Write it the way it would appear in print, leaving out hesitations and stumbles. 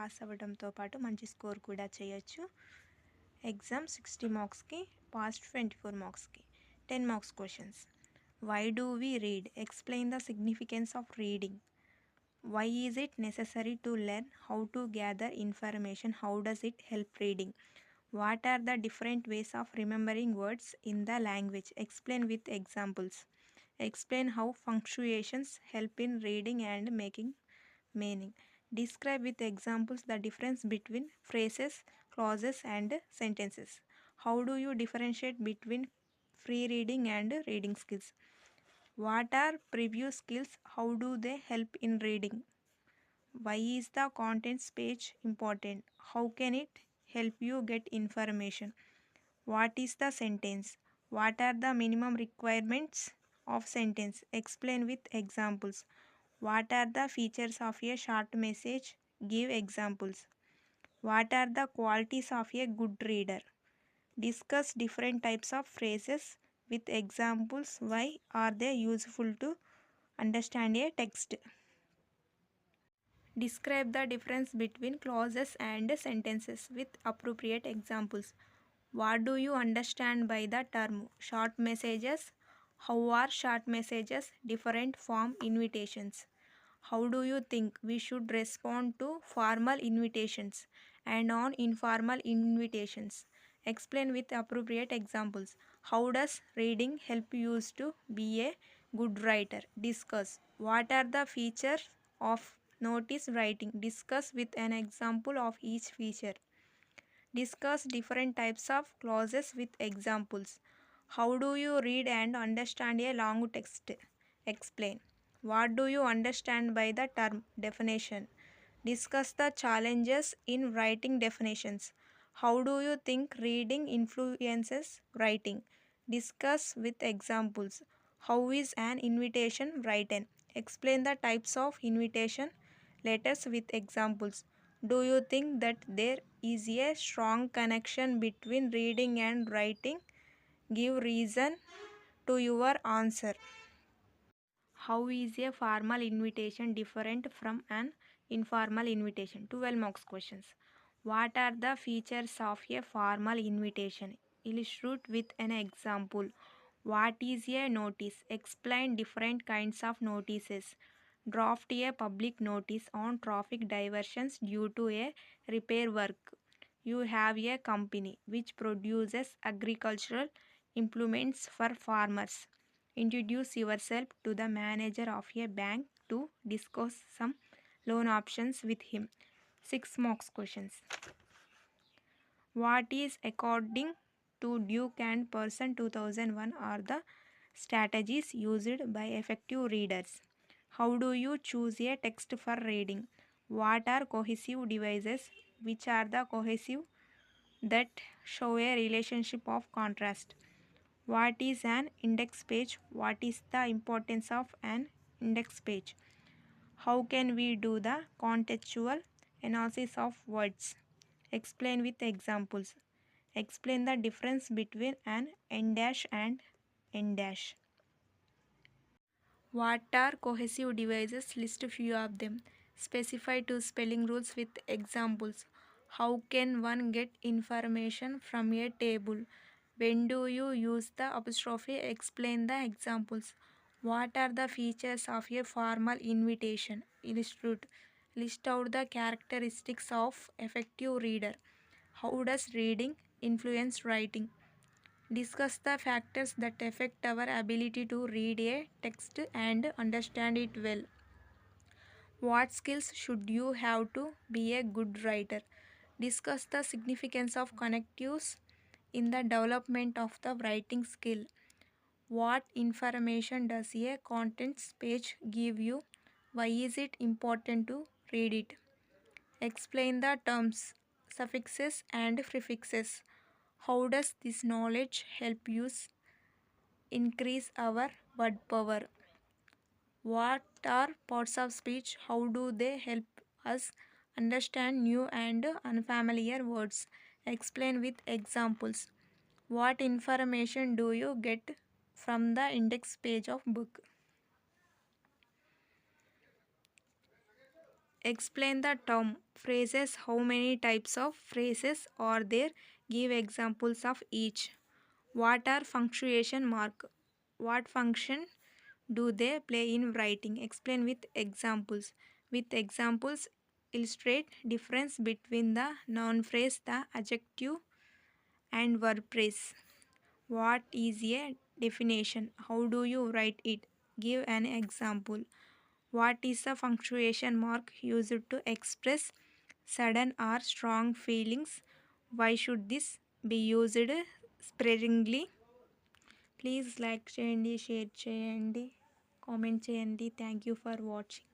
Pass అవ్వడంతో పాటు మంచి స్కోర్ కూడా చేయొచ్చు. ఎగ్జామ్ 60 మార్క్స్కి, పాస్ట్ 24 మార్క్స్కి. 10 marks questions. Why do we read? Explain the significance of reading. Why is it necessary to learn? How to gather information? How does it help reading? What are the different ways of remembering words in the language? Explain with examples. Explain how punctuations help in reading and making meaning. Describe with examples the difference between phrases, clauses, and sentences. How do you differentiate between free reading and reading skills? What are preview skills? How do they help in reading? Why is the contents page important? How can it help you get information? What is the sentence? What are the minimum requirements of sentence? Explain with examples. What are the features of a short message? Give examples. What are the qualities of a good reader? Discuss different types of phrases with examples. Why are they useful to understand a text? Describe the difference between clauses and sentences with appropriate examples. What do you understand by the term short messages? How are short messages different from invitations? How do you think we should respond to formal invitations and on informal invitations? Explain with appropriate examples. How does reading help you to be a good writer? Discuss. What are the features of notice writing? Discuss with an example of each feature. Discuss different types of clauses with examples. How do you read and understand a long text? Explain. What do you understand by the term definition? Discuss the challenges in writing definitions. How do you think reading influences writing? Discuss with examples. How is an invitation written? Explain the types of invitation letters with examples. Do you think that there is a strong connection between reading and writing? Give reason to your answer. How is a formal invitation different from an informal invitation? 12 marks questions. What are the features of a formal invitation? Illustrate with an example. What is a notice? Explain different kinds of notices. Draft a public notice on traffic diversions due to a repair work. You have a company which produces agricultural implements for farmers. Introduce yourself to the manager of a bank to discuss some loan options with him. 6 marks questions. What is, according to Duke and Person 2001, are the strategies used by effective readers? How do you choose a text for reading? What are cohesive devices? Which are the cohesive that show a relationship of contrast? What is an index page? What is the importance of an index page? How can we do the contextual analysis of words? Explain with examples. Explain the difference between an en dash and en dash. What are cohesive devices? List a few of them. Specify two spelling rules with examples. How can one get information from a table? When do you use the apostrophe? Explain the examples. What are the features of a formal invitation? Illustrate. List out the characteristics of effective reader. How does reading influence writing? Discuss the factors that affect our ability to read a text and understand it well. What skills should you have to be a good writer? Discuss the significance of connectives in the development of the writing skill. What information does a contents page give you? Why is it important to read it? Explain the terms, suffixes and prefixes. How does this knowledge help you increase our word power? What are parts of speech? How do they help us understand new and unfamiliar words? Explain with examples. What information do you get from the index page of book? Explain the term. Phrases. How many types of phrases are there? Give examples of each. What are punctuation mark? What function do they play in writing? Explain with examples. With examples, illustrate difference between the noun phrase, the adjective, and verb phrase. What is a definition? How do you write it? Give an example. What is the punctuation mark used to express sudden or strong feelings? Why should this be used sparingly? Please like చేయండి, share చేయండి, comment చేయండి. Thank you for watching.